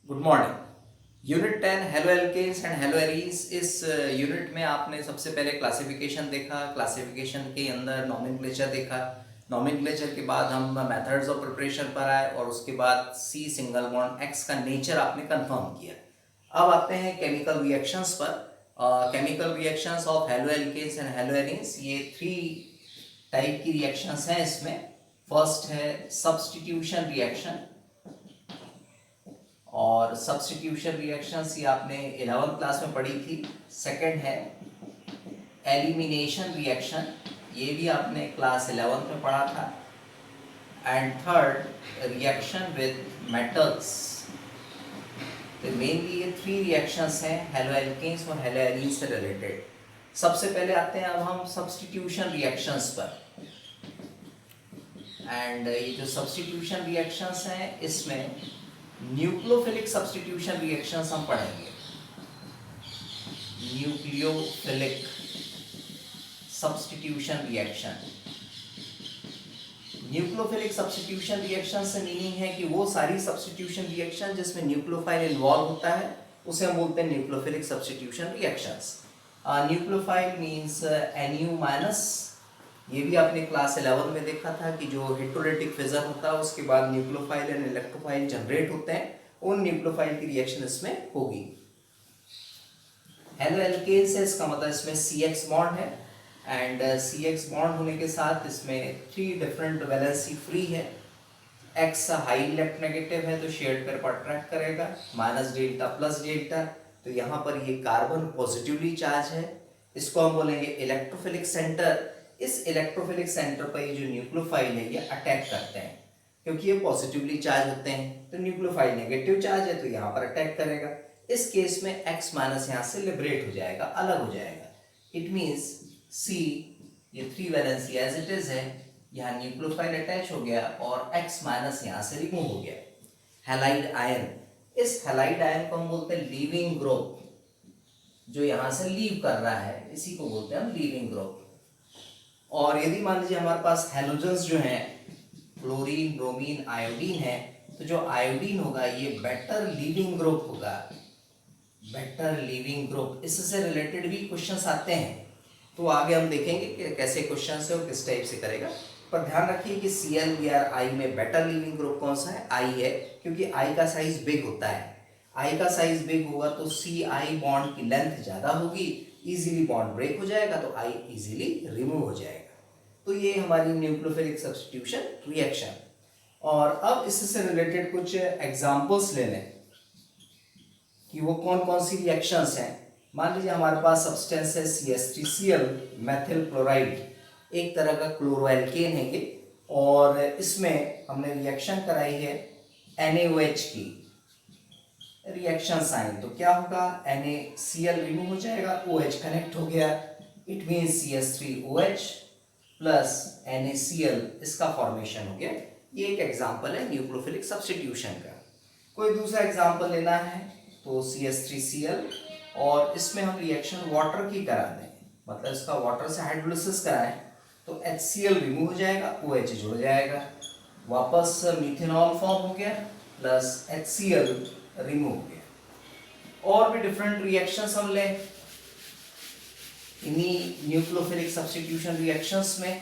Good morning. Unit 10 haloalkanes and haloarenes. इस unit में आपने सबसे पहले क्लासिफिकेशन देखा। क्लासिफिकेशन के अंदर नॉमेनक्लेचर देखा। नॉमेनक्लेचर के बाद हम मेथड्स ऑफ प्रिपरेशन पर आए और उसके बाद सी सिंगल बॉन्ड एक्स का नेचर आपने कंफर्म किया। अब आते हैं केमिकल रिएक्शंस पर। Chemical reactions of haloalkanes and haloarenes, ये 3 टाइप की रिएक्शंस हैं इसमें। फर्स्ट है सब्स्टिट्यूशन रिएक्शन, और सब्स्टिट्यूशन रिएक्शंस ये आपने 11th क्लास में पढ़ी थी। सेकंड है एलिमिनेशन रिएक्शन, ये भी आपने क्लास 11th में पढ़ा था। And third reaction with metals. तो मेनली ये 3 रिएक्शंस हैं हेलो एल्केन्स और हेलो एरीन से रिलेटेड। सबसे पहले आते हैं अब हम सब्स्टिट्यूशन रिएक्शंस पर। एंड ये जो सब्स्टिट्यूशन रिएक्शंस हैं इसमें न्यूक्लियोफिलिक सब्स्टिट्यूशन रिएक्शंस हम पढ़ेंगे। Nucleophilic substitution reaction. Nucleophilic substitution reaction से मीनिंग है कि वो सारी सब्स्टिट्यूशन रिएक्शन जिसमें न्यूक्लियोफाइल इन्वॉल्व होता है उसे हम बोलते हैं nucleophilic substitution reactions. Nucleophile means Nu-, ये भी आपने क्लास 11 में देखा था कि जो हेटेरोडेटिक फिजन होता है उसके बाद न्यूक्लियोफाइल एंड इलेक्ट्रोफाइल जनरेट होते हैं, उन न्यूक्लियोफाइल की रिएक्शन इसमें होगी। हेलो एल्केन्स है, इसका मतलब इसमें CX बॉन्ड है एंड CX बॉन्ड होने के साथ इसमें 3 डिफरेंट वैलेंसी फ्री है। X हाई इलेक्ट्रोनेगेटिव है तो शेयर्ड पेयर पर अट्रैक्ट करेगा, माइनस डेल्टा प्लस डेल्टा, तो यहाँ पर ये कार्बन पॉजिटिवली चार्ज है, इसको हम बोलेंगे इलेक्ट्रोफिलिक सेंटर। इस इलेक्ट्रोफिलिक सेंटर पर ये जो न्यूक्लियोफाइल है ये अटैक करते हैं, क्योंकि ये पॉजिटिवली चार्ज होते हैं, तो न्यूक्लियोफाइल नेगेटिव चार्ज है तो यहाँ पर अटैक करेगा। इस केस में X माइनस यहाँ से लिबरेट हो जाएगा, अलग हो जाएगा। इट मीन्स C, ये 3 वैलेंसी एज इट इज है, यहाँ न्यूक्लियोफाइल अटैच हो गया और X माइनस यहाँ से रिमूव हो गया। हैलाइड आयन, इस हैलाइड आयन को हम बोलते हैं लीविंग ग्रुप, जो यहाँ से लीव कर रहा है इसी को बोलते हैं हम लीविंग ग्रुप। और यदि मान लीजिए हमारे पास हैलोजेंस जो हैं क्लोरीन, ब्रोमीन, आयोडीन है, तो जो आयोडीन होगा ये बेटर लीविंग ग्रुप होगा, बेटर लीविंग ग्रुप। इससे रिलेटेड भी क्वेश्चंस आते हैं, तो आगे हम देखेंगे कि कैसे क्वेश्चंस है और किस टाइप से करेगा। पर ध्यान रखिए कि Cl/I में बेटर लिविंग ग्रुप कौन सा है? I है, क्योंकि I का साइज बिग होता है। I का साइज बिग होगा तो CI बॉन्ड की लेंथ ज़्यादा होगी, इजीली बॉन्ड ब्रेक हो जाएगा तो I इजीली रिमूव हो जाएगा। तो ये हमारी न्यूक्लियोफिलिक सब्स्टिट्यूशन रिएक्शन। और अब इससे रिलेटेड कुछ एग्जाम्पल्स ले लें कि वो कौन कौन सी रिएक्शंस हैं। मान लीजिए हमारे पास सब्सटेंस है CH3Cl मेथिल क्लोराइड, एक तरह का क्लोरोएल्केन है ये, और इसमें हमने रिएक्शन कराई है NaOH की। रिएक्शन साइन तो क्या होगा? NaCl रिमूव हो जाएगा, OH कनेक्ट हो गया, it means CH3OH plus NaCl, इसका फॉर्मेशन हो गया। ये एक एग्जाम्पल है न्यूक्लियोफिलिक सब्स्टिट्यूशन का। कोई दूसरा एग्जाम्पल लेना है तो CH3Cl, और इसमें हम रिएक्शन वाटर की करा दें, मतलब इसका वाटर से हाइड्रोलिसिस कराएं तो HCl रिमूव हो जाएगा, OH जुड़ जाएगा, वापस मिथेनॉल फॉर्म हो गया प्लस HCl रिमूव हो गया। और भी डिफरेंट रिएक्शंस हम लें इन्हीं न्यूक्लियोफिलिक सब्स्टिट्यूशन रिएक्शंस में।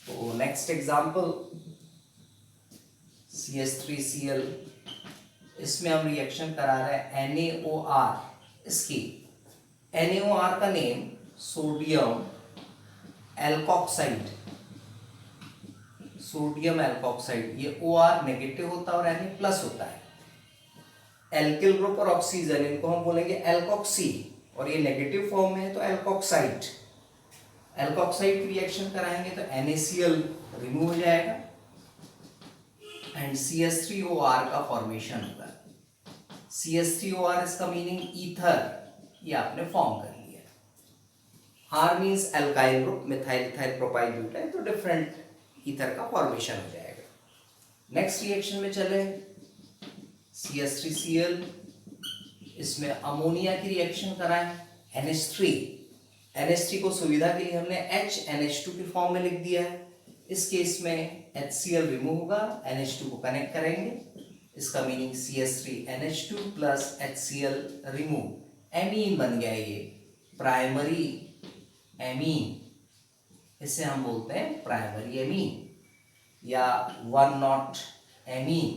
तो नेक्स्ट एग्जांपल CH3Cl, इसमें हम रिएक्शन करा रहे हैं NaOR। इसकी NaOR का name sodium alkoxide, sodium alkoxide, ये OR नेगेटिव होता है और Na प्लस होता है। एल्किल ग्रुप और ऑक्सीजन, इनको हम बोलेंगे एल्कोक्सी, और ये नेगेटिव फॉर्म में है तो एल्कोक्साइड। एल्कोक्साइड की रिएक्शन कराएंगे तो NaCl रिमूव हो जाएगा एंड CH3OR का फॉर्मेशन होगा। CH3OR इसका मीनिंग ईथर, ये आपने फॉर्म कर लिया। R means alkyl group, methyl ethyl propyl butyl, तो डिफरेंट ईथर का फॉर्मेशन हो जाएगा। नेक्स्ट रिएक्शन में चले, CH3Cl, इसमें अमोनिया की रिएक्शन कराएं NH3। NH3 को सुविधा के लिए हमने HNH2 की फॉर्म में लिख दिया है। इस केस में HCl रिमूव होगा, NH2 को कनेक्ट करेंगे, इसका meaning CH3NH2 plus HCl remove. Amine बन गया ये, प्राइमरी एमीन, इसे हम बोलते हैं प्राइमरी एमीन या 1-नॉट एमीन।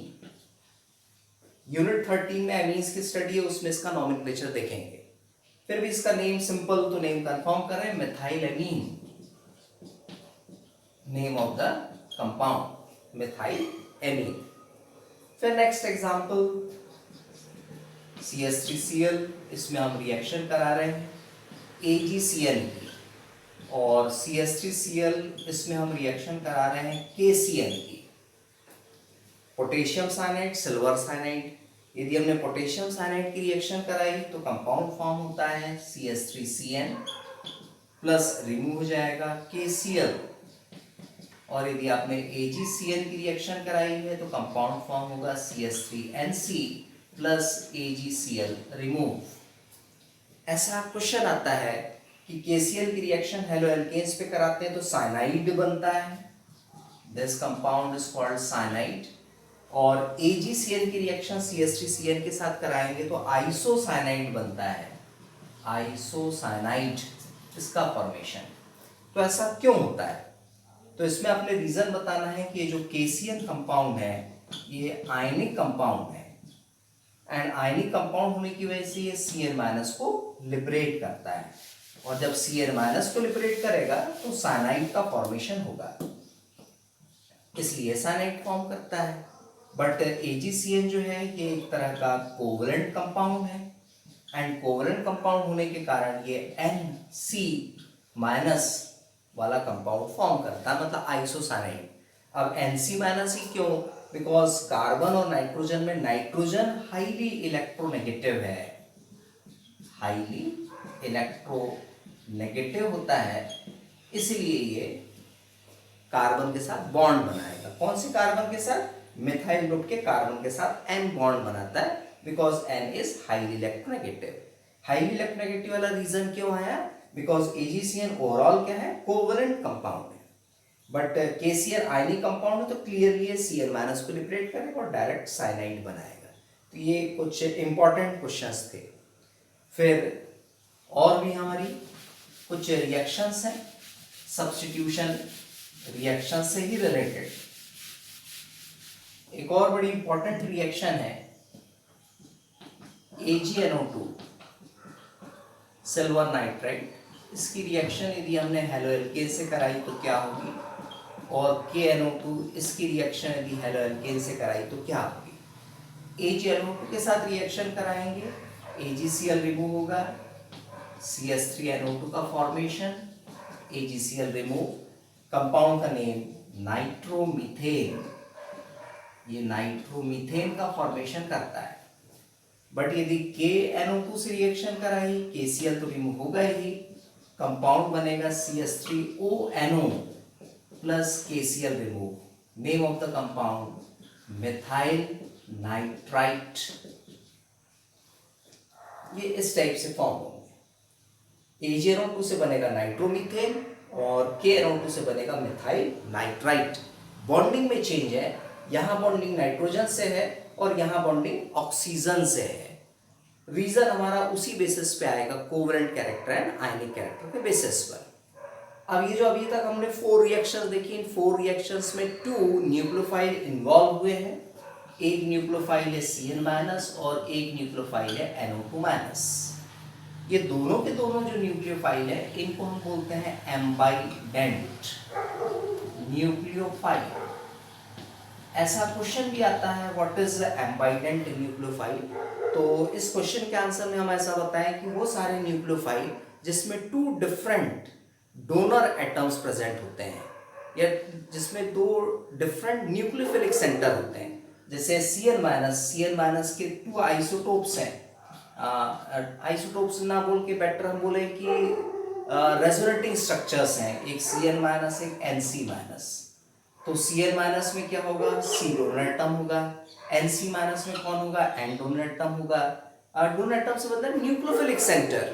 यूनिट 13 में एमीन्स की स्टडी है, उसमें इसका नॉमेनक्लेचर देखेंगे। फिर भी इसका नेम सिंपल, तो नेम कंफर्म करें, methyl amine, name of the compound methyl amine. फिर नेक्स्ट एग्जांपल CH3Cl, इसमें हम रिएक्शन करा रहे हैं AgCl की, और CH3Cl इसमें हम रिएक्शन करा रहे हैं KCl की, पोटेशियम साइनाइड सिल्वर साइनाइड। यदि हमने पोटेशियम साइनाइड की रिएक्शन कराई तो कंपाउंड फॉर्म होता है CH3Cn प्लस रिमूव हो जाएगा KCl, और यदि आपने AgCl की रिएक्शन कराई है तो कंपाउंड फॉर्म होगा CH3Nc प्लस AgCl रिमूव। ऐसा क्वेश्चन आता है कि KCl की रिएक्शन हेलो एल्केन्स पे कराते हैं तो साइनाइड बनता है, this compound is called cyanide, और AgCl की रिएक्शन CH3Cl के साथ कराएंगे तो आइसोसाइनाइड बनता है, आइसोसाइनाइड इसका फॉर्मेशन। तो ऐसा क्यों होता है? तो इसमें अपने रीजन बताना है कि ये जो KCl कंपाउंड है ये आयनिक कंपाउंड है, एंड आयनिक कंपाउंड होने की वजह से ये Cl- को लिबरेट करता है, और जब Cl- को लिबरेट करेगा तो साइनाइड का फॉर्मेशन होगा, इसलिए साइनाइड फॉर्म करता है। बट AgCl जो है ये एक तरह का कोवलेंट कंपाउंड है, एंड कोवलेंट कंपाउंड होने के कारण ये Nc- वाला कंपाउंड फॉर्म करता है, मतलब आइसोसाइनाइड। अब Nc- ही क्यों? बिकॉज कार्बन और नाइट्रोजन में नाइट्रोजन हाईली इलेक्ट्रोनेगेटिव है, हाईली इलेक्ट्रोनेगेटिव होता है, इसलिए ये कार्बन के साथ बॉन्ड बनाएगा। कौन से कार्बन के साथ? मिथाइल ग्रुप के कार्बन के साथ N बॉन्ड बनाता है, because N is highly electronegative. Highly electronegative वाला रीजन क्यों आया? बिकॉज AgCl ओवरऑल क्या है? कोवलेंट कंपाउंड है, बट KCl आयनिक कंपाउंड है, तो क्लियरली ये Cl- को लिबरेट करेगा और डायरेक्ट साइनाइड बनाएगा। तो ये कुछ इंपॉर्टेंट क्वेश्चंस थे। फिर और भी हमारी कुछ रिएक्शंस हैं, सब्स्टिट्यूशन रिएक्शन से ही रिलेटेड। एक और बड़ी इंपॉर्टेंट रिएक्शन है AgNO2 सिल्वर नाइट्राइड। इसकी रिएक्शन यदि हमने हेलो एल्केन से कराई तो क्या होगी, और KNO2 इसकी रिएक्शन यदि हेलो एल्केन से कराई तो क्या होगी। AgNO2 के साथ रिएक्शन कराएंगे, AgCl रिमूव होगा, CH3NO2 का फॉर्मेशन, AgCl रिमूव, कंपाउंड का नेम नाइट्रोमीथेन, ये नाइट्रोमीथेन का फॉर्मेशन करता है। बट यदि KNO2 से रिएक्शन कराई, KCl तो रिमूव होगा ही, कंपाउंड बनेगा CH3ONO plus KCl remove, name of the compound methyl nitrite. ये इस टाइप से फॉर्म होंगे। AgNO2 से बनेगा नाइट्रोमीथेन और KNO2 से बनेगा मिथाइल नाइट्राइट। बॉन्डिंग में चेंज है, यहां बॉन्डिंग नाइट्रोजन से है और यहां बॉन्डिंग ऑक्सीजन से है। रीजन हमारा उसी बेसिस पे आएगा, covalent character and ionic character के बेसिस पर। अब ये जो अभी तक हमने 4 रिएक्शंस देखी, इन 4 रिएक्शंस में 2 न्यूक्लियोफाइल इन्वॉल्व हुए हैं। एक न्यूक्लियोफाइल है Cl- और एक न्यूक्लियोफाइल है NO2-। ये दोनों के दोनों जो न्यूक्लियोफाइल है इनको हम बोलते हैं एम्बाइडेंट न्यूक्लियोफाइल। ऐसा क्वेश्चन भी आता है, व्हाट इज एम्बाइडेंट न्यूक्लियोफाइल। तो इस क्वेश्चन के आंसर में हम ऐसा बताएं कि वो सारे न्यूक्लियोफाइल जिसमें 2 डिफरेंट डोनर एटम्स प्रेजेंट होते हैं, या जिसमें 2 डिफरेंट न्यूक्लियोफिलिक सेंटर होते हैं। जैसे Cl- के 2 आइसोटोप्स हैं, आइसोटोप्स ना बोल के बेटर हम बोले कि रेजोनेटिंग स्ट्रक्चर्स हैं, एक Cl-, एक Nc-। तो Cl- में क्या होगा? C डोनर एटम होगा, Nc- में कौन होगा? N डोनर एटम होगा। डोनर एटम से मतलब nucleophilic centre,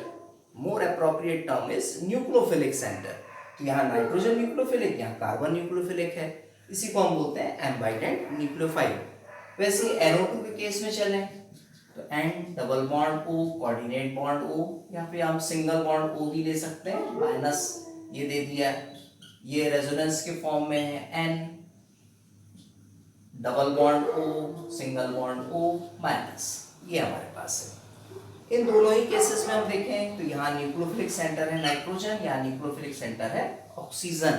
more appropriate term is nucleophilic centre. तो यहाँ नाइट्रोजन न्यूक्लियोफिलिक, यहाँ कार्बन न्यूक्लियोफिलिक है, इसी को हम बोलते हैं एम्बाइडेंट न्यूक्लियोफाइल। वैसे NO2 के केस में चलें तो N double bond O coordinate bond O, यहाँ पे हम सिंगल बॉन्ड O भी ले सकते हैं, माइनस ये दे दिया, ये रेजोनेंस के फॉर्म में है N double bond O single bond O minus, ये हमारे पास है। इन दोनों ही केसेस में हम देखें तो यहाँ न्यूक्लियोफिलिक सेंटर है नाइट्रोजन, यहाँ न्यूक्लियोफिलिक सेंटर है ऑक्सीजन,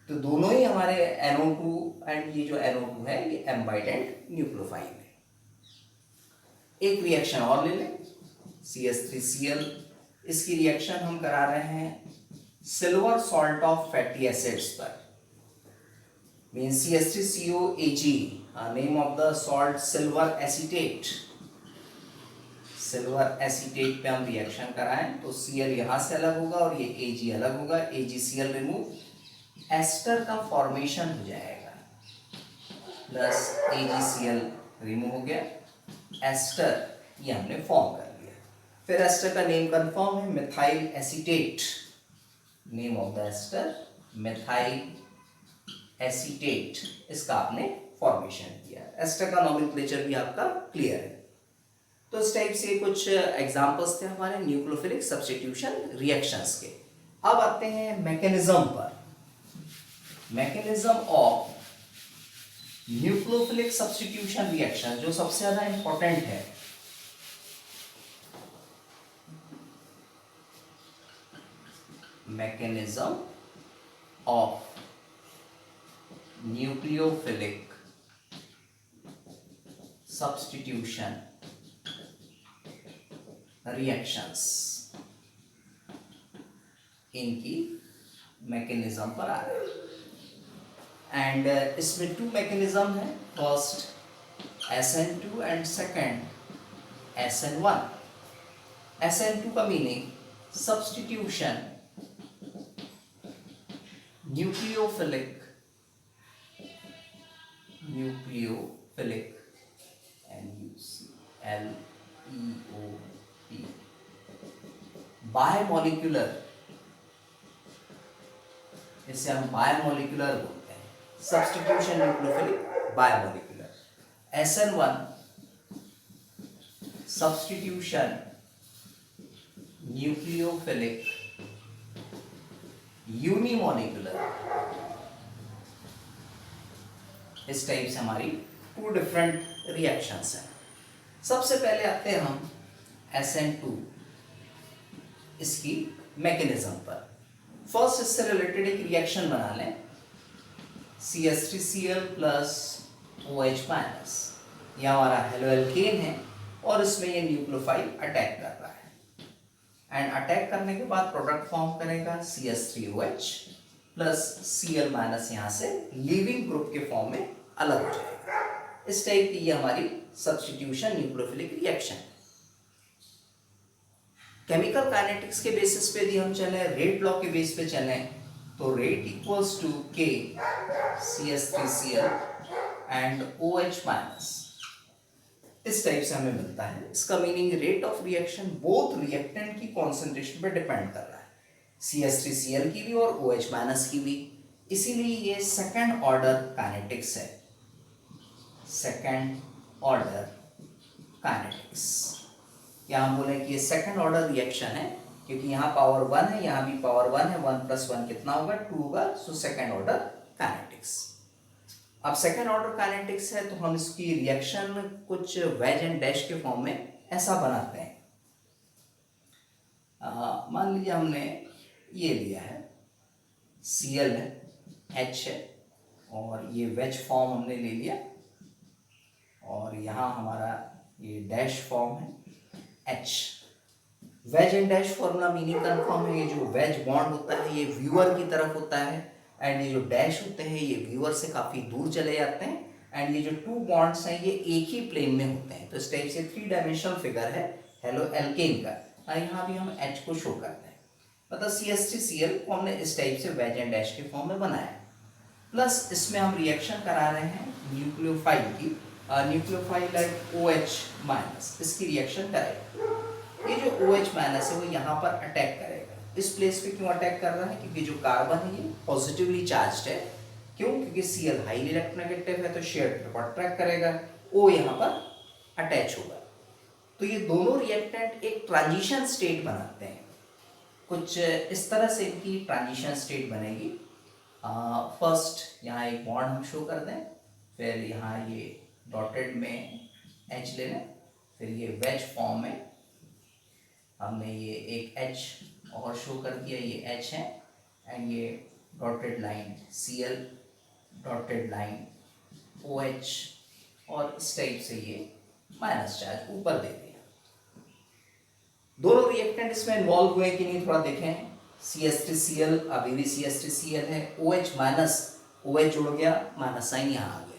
तो दोनों ही हमारे NO2 एंड ये जो NO2 है ये एम्बाइडेंट न्यूक्लियोफाइल है। एक रिएक्शन और ले लें, CH3Cl, इसकी रिएक्शन हम करा रहे हैं silver salt of fatty acids पर, mean CH3COAg, name of the salt silver acetate, silver acetate पे हम रिएक्शन कराएं तो Cl यहां से अलग होगा और ये Ag अलग होगा, AgCl रिमूव, एस्टर का फॉर्मेशन हो जाएगा, प्लस AgCl रिमूव हो गया, एस्टर ये हमने फॉर्म कर लिया। फिर एस्टर का नेम कंफर्म है methyl acetate, name of the ester methyl acetate, इसका आपने फॉर्मेशन किया, एस्टर का नोमेनक्लेचर भी आपका क्लियर है। तो इस टाइप से कुछ एग्जांपल्स थे हमारे न्यूक्लियोफिलिक सब्स्टिट्यूशन रिएक्शंस के। अब आते हैं मैकेनिज्म पर, mechanism of nucleophilic substitution reaction जो सबसे ज्यादा इंपॉर्टेंट है। Mechanism of nucleophilic substitution reactions, इनकी मैकेनिज्म पर आ रहे हैं एंड इसमें टू मैकेनिज्म है, first SN2 and second SN1। SN2 का meaning substitution nucleophilic NucLeop biomolecular, इसे हम बायोमोलिकुलर बोलते हैं, substitution nucleophilic biomolecular. SN1 substitution nucleophilic unimolecular. इस टाइप से हमारी टू डिफरेंट रिएक्शंस हैं। सबसे पहले आते हैं हम SN2 इसकी मैकेनिज्म पर। फर्स्ट इससे रिलेटेड एक रिएक्शन बना लें, CH3Cl प्लस OH माइनस, यह हमारा हेलोएल्केन है और इसमें ये न्यूक्लियोफाइल अटैक कर रहा है एंड अटैक करने के बाद प्रोडक्ट फॉर्म करेगा CH3OH प्लस Cl माइनस, यहाँ से लीविंग ग्रुप के फॉर्म में अलग हो जाएगा। इस टाइप की ये हमारी substitution nucleophilic reaction. Chemical kinetics के बेसिस पे यदि हम चलें, रेट लॉ के बेस पे चलें, तो rate equals to K CH3Cl and OH minus, इस टाइप से हमें मिलता है। इसका meaning rate of reaction both reactant की कॉन्सेंट्रेशन पर डिपेंड कर रहा है, CH3Cl की भी और OH माइनस की भी, इसीलिए ये सेकेंड ऑर्डर काइनेटिक्स है, सेकेंड ऑर्डर काइनेटिक्स। या हम बोले कि ये सेकेंड ऑर्डर रिएक्शन है क्योंकि यहाँ पावर 1 है, यहाँ भी पावर 1 है, 1 + 1 कितना होगा 2 होगा, सो सेकेंड ऑर्डर काइनेटिक्स। अब सेकेंड ऑर्डर काइनेटिक्स है तो हम इसकी रिएक्शन कुछ वेज एंड डैश के फॉर्म में ऐसा बनाते हैं। मान लीजिए हमने ये लिया है, Cl है, H है और ये वेज फॉर्म हमने ले लिया और यहाँ हमारा ये डैश फॉर्म है H। Wedge and dash formula meaning confirm है, ये जो वेज बॉन्ड होता है ये व्यूअर की तरफ होता है एंड ये जो डैश होते हैं ये व्यूअर से काफ़ी दूर चले जाते हैं एंड ये जो टू बॉन्ड्स हैं ये एक ही प्लेन में होते हैं। तो इस टाइप से 3 डायमेंशनल फिगर है हेलोएल्केन का, और यहाँ भी हम H को शो करते हैं, मतलब CH3Cl को हमने इस टाइप से वेज एंड डैश के फॉर्म में बनाया। प्लस इसमें हम रिएक्शन करा रहे हैं न्यूक्लियोफाइल की, न्यूक्लियोफाइल लाइक OH माइनस, इसकी रिएक्शन करेगा। ये जो OH माइनस है वो यहाँ पर अटैक करेगा। इस प्लेस पे क्यों अटैक कर रहा है? क्योंकि जो कार्बन है ये पॉजिटिवली चार्ज्ड है क्यों? क्योंकि Cl हाईली इलेक्ट्रोनेगेटिव है तो शेयर्ड पेयर को अट्रैक्ट करेगा, O यहाँ पर अटैच होगा। तो ये दोनों रिएक्टेंट एक ट्रांजिशन स्टेट बनाते हैं। कुछ इस तरह से इनकी ट्रांजिशन स्टेट बनेगी। फर्स्ट यहाँ एक बॉन्ड हम शो कर दें, फिर यहाँ ये डॉटेड में H ले लें, फिर ये वेज फॉर्म में हमने ये एक H और शो कर दिया, ये H है, एंड ये dotted line Cl, dotted line OH, और इस टाइप से ये माइनस चार्ज ऊपर दे दिया। दोनों रिएक्टेंट इसमें इन्वॉल्व हुए कि नहीं थोड़ा देखें। CH3Cl अभी भी CH3Cl है, OH माइनस, OH जुड़ गया, माइनस साइन यहाँ आ गया।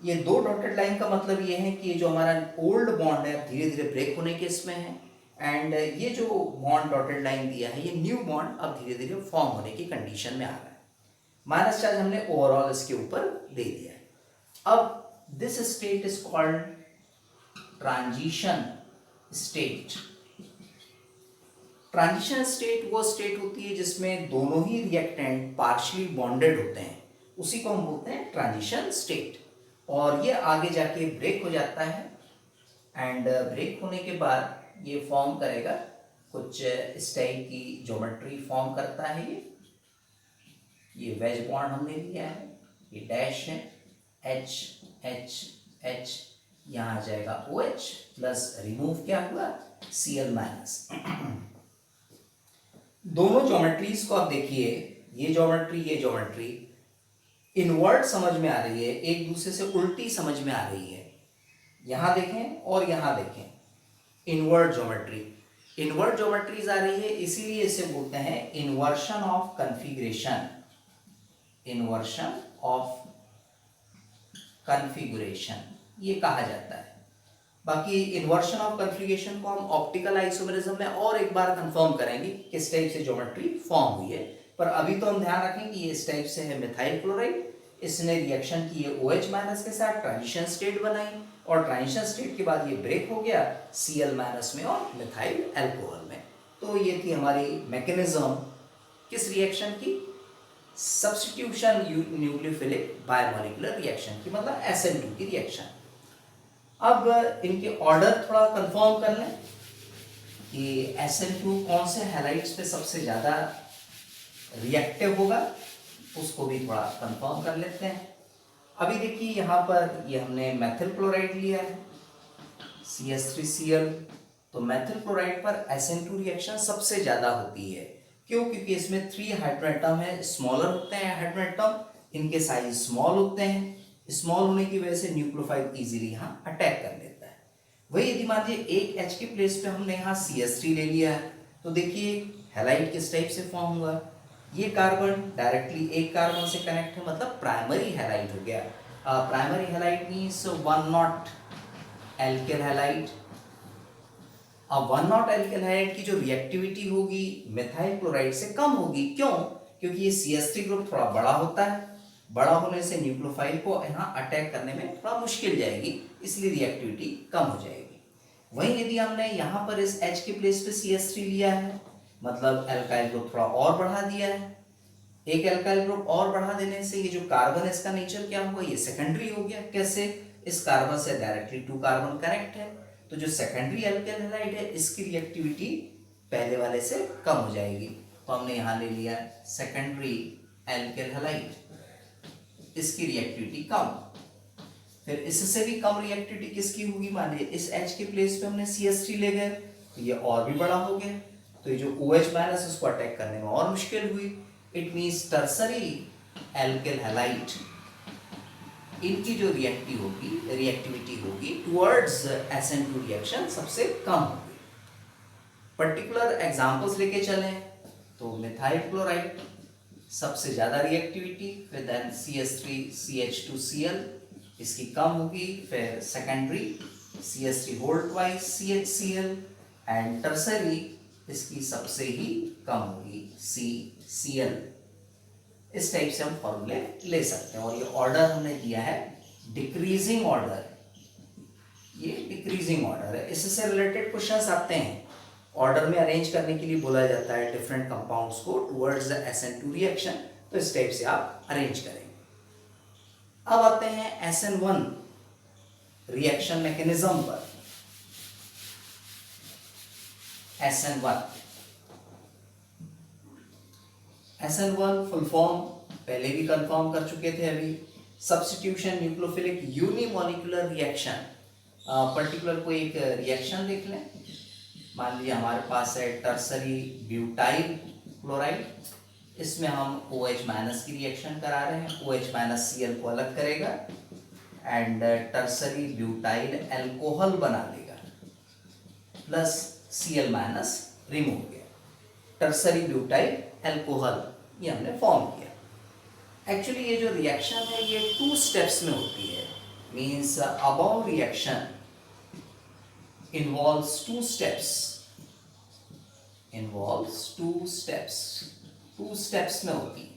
ये दो डॉटेड लाइन का मतलब ये है कि ये जो हमारा ओल्ड बॉन्ड है धीरे धीरे ब्रेक होने के इसमें है, एंड ये जो बॉन्ड डॉटेड लाइन दिया है ये न्यू बॉन्ड अब धीरे धीरे फॉर्म होने की कंडीशन में आ रहा है। माइनस चार्ज हमने ओवरऑल इसके ऊपर दे दिया है। अब this state is called transition state. Transition state वो स्टेट होती है जिसमें दोनों ही रिएक्टेंट पार्शियली बॉन्डेड होते हैं, उसी को हम बोलते हैं ट्रांजिशन स्टेट। और ये आगे जाके ब्रेक हो जाता है, एंड ब्रेक होने के बाद ये फॉर्म करेगा कुछ इस टाइप की ज्योमेट्री फॉर्म करता है। ये वेज बॉन्ड हमने लिया है, ये डैश है, H H H, यहाँ आ जाएगा OH प्लस रिमूव क्या हुआ Cl माइनस। दोनों ज्योमेट्रीज को आप देखिए, ये ज्योमेट्री इनवर्ट समझ में आ रही है, एक दूसरे से उल्टी समझ में आ रही है। यहां देखें और यहां देखें, इनवर्ट ज्योमेट्रीज आ रही है, इसीलिए इसे बोलते हैं इन्वर्शन ऑफ कन्फिगुरेशन, ये कहा जाता है। बाकी इन्वर्शन ऑफ कन्फिगरेशन को हम ऑप्टिकल आइसोमेरिज्म में और एक बार कंफर्म करेंगे किस टाइप से ज्योमेट्री फॉर्म हुई है, पर अभी तो हम ध्यान रखें कि ये इस टाइप से है मिथाइल क्लोराइड, इसने रिएक्शन की है OH माइनस के साथ, ट्रांजिशन स्टेट बनाई, और ट्रांजिशन स्टेट के बाद ये ब्रेक हो गया Cl माइनस में और मिथाइल अल्कोहल में। तो ये थी हमारी मैकेनिज्म किस रिएक्शन की, सब्स्टिट्यूशन न्यूक्लियोफिलिक बायोमोलिकुलर रिएक्शन की, मतलब SN2 की रिएक्शन। अब इनके ऑर्डर थोड़ा कंफर्म कर लें कि SN2 कौन से हैलाइड्स पे सबसे ज़्यादा रिएक्टिव होगा, उसको भी थोड़ा कंफर्म कर लेते हैं। अभी देखिए यहाँ पर ये हमने मेथिल क्लोराइड लिया है CH3Cl, तो मेथिल क्लोराइड पर SN2 रिएक्शन सबसे ज़्यादा होती है। क्यों? क्योंकि इसमें 3 हाइड्रोजन एटम है, स्मॉलर होते हैं हाइड्रोजन एटम, इनके साइज स्मॉल होते हैं, स्मॉल होने की वजह से न्यूक्लियोफाइल इजीली यहाँ अटैक कर लेता है। वही यदि मान लीजिए एक H के प्लेस पे हमने यहाँ CH3 ले लिया है, तो देखिए हैलाइड किस टाइप से फॉर्म हुआ, ये कार्बन डायरेक्टली एक कार्बन से कनेक्ट है, मतलब प्राइमरी हैलाइड हो गया। प्राइमरी हैलाइड मीन्स 1-नॉट एल्केल हैलाइड। अब 1-नॉट एल्केल हैलाइड की जो रिएक्टिविटी होगी मिथाइल क्लोराइड से कम होगी। क्यों? क्योंकि ये CH3 ग्रुप थोड़ा बड़ा होता है, बड़ा होने से न्यूक्लियोफाइल को यहाँ अटैक करने में थोड़ा मुश्किल जाएगी, इसलिए रिएक्टिविटी कम हो जाएगी। वहीं यदि हमने यहाँ पर इस H के प्लेस पे CH3 लिया है, मतलब एल्काइल ग्रुप थोड़ा और बढ़ा दिया है, एक एल्काइल ग्रुप और बढ़ा देने से ये जो कार्बन है इसका नेचर क्या हुआ, ये सेकेंडरी हो गया। कैसे? इस कार्बन से डायरेक्टली 2 कार्बन कनेक्ट है, तो जो सेकेंडरी एल्केल हैलाइड है इसकी रिएक्टिविटी पहले वाले से कम हो जाएगी। तो हमने यहाँ ले लिया सेकेंडरी एल्केल हैलाइड, इसकी रिएक्टिविटी कम। फिर इससे भी कम रिएक्टिविटी किसकी होगी, मान लीजिए इस H के प्लेस पे हमने CH3 ले गए, तो ये और भी बड़ा हो गया, तो ये जो OH माइनस उसको अटैक करने में और मुश्किल हुई। इट मींस टर्सरी एल्केल हैलाइड, इनकी जो रिएक्टिविटी होगी टुवर्ड्स SN2 रिएक्शन सबसे कम होगी। पर्टिकुलर एग्जांपल्स लेके चलें तो मिथाइल क्लोराइड सबसे ज़्यादा रिएक्टिविटी, फिर देन CH3CH2Cl इसकी कम होगी, फिर secondary CH3 whole twice CHCl, and tertiary इसकी सबसे ही कम होगी CCl। इस टाइप से हम फॉर्मूले ले सकते हैं। और ये ऑर्डर हमने दिया है डिक्रीजिंग ऑर्डर, ये डिक्रीजिंग ऑर्डर है। इससे रिलेटेड क्वेश्चंस आते हैं, ऑर्डर में अरेंज करने के लिए बोला जाता है डिफरेंट कंपाउंड्स को टुवर्ड्स द SN2 रिएक्शन, तो इस टाइप से आप अरेंज करेंगे। अब आते हैं SN1 रिएक्शन मैकेनिज्म पर। SN1 फुल फॉर्म पहले भी कंफर्म कर चुके थे अभी, substitution nucleophilic unimolecular reaction. Particular कोई एक रिएक्शन देख लें, मान लीजिए हमारे पास है टर्सरी ब्यूटाइल क्लोराइड, इसमें हम OH माइनस की रिएक्शन करा रहे हैं, OH माइनस Cl को अलग करेगा एंड टर्सरी ब्यूटाइल एल्कोहल बना लेगा प्लस Cl माइनस रिमूव किया, टर्सरी ब्यूटाइल एल्कोहल ये हमने फॉर्म किया। एक्चुअली ये जो रिएक्शन है ये 2 स्टेप्स में होती है, means above reaction involves 2 steps, two steps में होती है।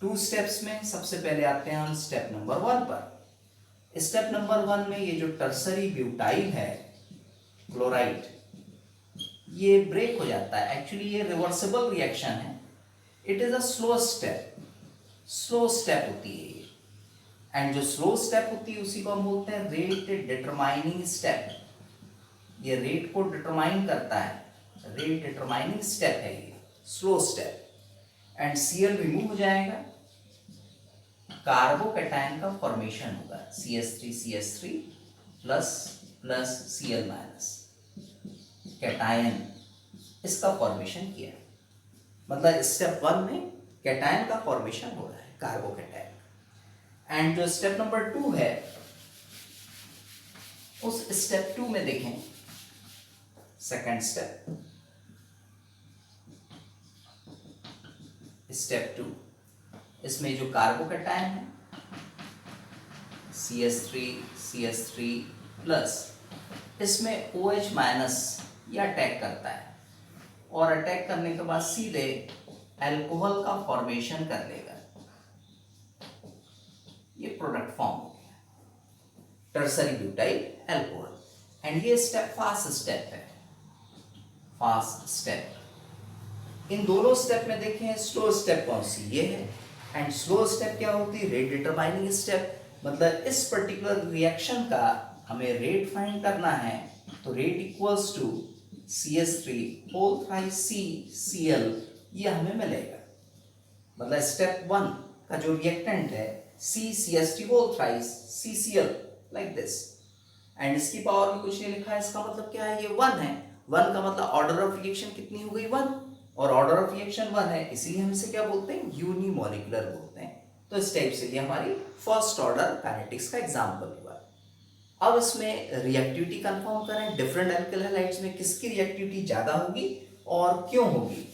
2 स्टेप्स में सबसे पहले आते हैं हम स्टेप नंबर 1 पर। स्टेप नंबर 1 में ये जो टर्सरी ब्यूटाइल है क्लोराइड, ये ब्रेक हो जाता है। एक्चुअली ये रिवर्सिबल रिएक्शन है, it is a slow step होती है ये, एंड जो स्लो स्टेप होती है उसी को हम बोलते हैं रेट डिटरमाइनिंग स्टेप। ये रेट को डिटरमाइन करता है, रेट डिटरमाइनिंग स्टेप है ये, slow step. And Cl remove हो जाएगा, कार्बोकैटायन का फॉर्मेशन होगा, CH3 plus Cl minus, cation इसका फॉर्मेशन किया। मतलब स्टेप 1 में कैटायन का फॉर्मेशन हो रहा है, कार्बोकैटायन। एंड जो स्टेप नंबर 2 है, उस स्टेप 2 में देखें, सेकेंड स्टेप, स्टेप 2, इसमें जो कार्बोकैटायन है CH3 प्लस, इसमें OH माइनस ये अटैक करता है, और अटैक करने के बाद सीधे अल्कोहल का फॉर्मेशन कर लेगा, ये प्रोडक्ट फॉर्म हो गया टर्सरी ब्यूटाइल अल्कोहल। एंड ये स्टेप फास्ट स्टेप। इन दोनों स्टेप में देखें स्लो स्टेप कौन सी, ये है। एंड स्लो स्टेप क्या होती है, रेट डिटरमाइनिंग स्टेप। मतलब इस पर्टिकुलर रिएक्शन का हमें रेट फाइंड करना है, तो rate equals to CH3 whole thrice CCl, ये हमें मिलेगा। मतलब स्टेप 1 का जो रिएक्टेंट है CH3 whole thrice CCl like this, and इसकी पावर में कुछ नहीं लिखा है, इसका मतलब क्या है, ये 1 है। 1 का मतलब ऑर्डर ऑफ रिएक्शन कितनी हो गई, 1, और ऑर्डर ऑफ रिएक्शन 1 है, इसीलिए हम इसे क्या बोलते हैं, यूनिमोलिकुलर बोलते हैं। तो इस टाइप से ये हमारी फर्स्ट ऑर्डर काइनेटिक्स का एग्जांपल हुआ। अब इसमें रिएक्टिविटी कंफर्म करें, डिफरेंट एल्किल हैलाइड्स में किसकी रिएक्टिविटी ज्यादा होगी और क्यों होगी।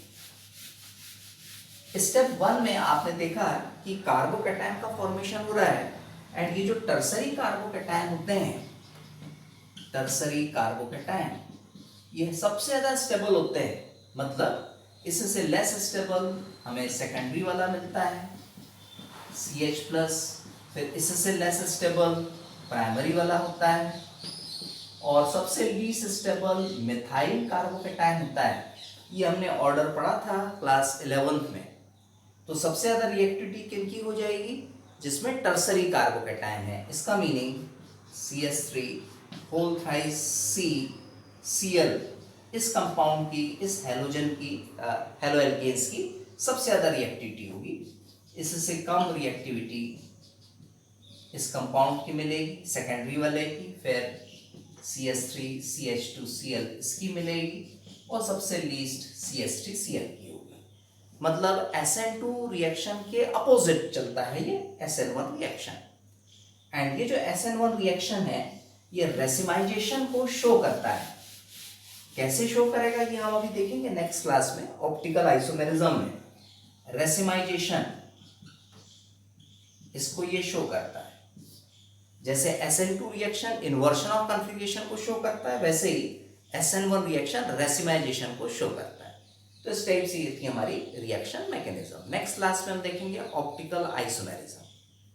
स्टेप 1 में आपने देखा कि कार्बोकैटायन का फॉर्मेशन हो रहा है, एंड ये जो टर्सरी कार्बोकैटायन होते हैं, टर्सरी कार्बोकैटायन ये सबसे ज्यादा स्टेबल होते हैं। मतलब इससे लेस स्टेबल हमें सेकेंडरी वाला मिलता है CH+, फिर इससे लेस स्टेबल प्राइमरी वाला होता है, और सबसे लीस्ट स्टेबल मिथाइल कार्बोकैटायन होता है। ये हमने ऑर्डर पढ़ा था क्लास 11th में। तो सबसे ज्यादा रिएक्टिविटी किनकी हो जाएगी, जिसमें टर्सरी कार्बोकैटायन है। इसका meaning CH3 whole thrice CCl, इस कंपाउंड की, इस हेलोजन की, हेलो एल्केन्स की सबसे ज्यादा रिएक्टिविटी होगी। इससे कम रिएक्टिविटी इस कंपाउंड की मिलेगी, सेकेंडरी वाले की, फिर CH3 CH2Cl इसकी मिलेगी, और सबसे लीस्ट CH3Cl की होगी। मतलब SN2 रिएक्शन के अपोजिट चलता है ये SN1 रिएक्शन। एंड ये जो SN1 रिएक्शन है ये रेसिमाइजेशन को शो करता है। कैसे शो करेगा ये हम अभी देखेंगे नेक्स्ट क्लास में, ऑप्टिकल आइसोमेरिज्म में रेसिमाइजेशन इसको ये शो करता है। जैसे SN2 reaction inversion of configuration को शो करता है, वैसे ही SN1 रिएक्शन रेसिमाइजेशन को शो करता है। तो इस टाइप से ये थी हमारी रिएक्शन मैकेनिज्म। नेक्स्ट क्लास में हम देखेंगे ऑप्टिकल आइसोमेरिज्म।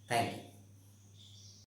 Thank you.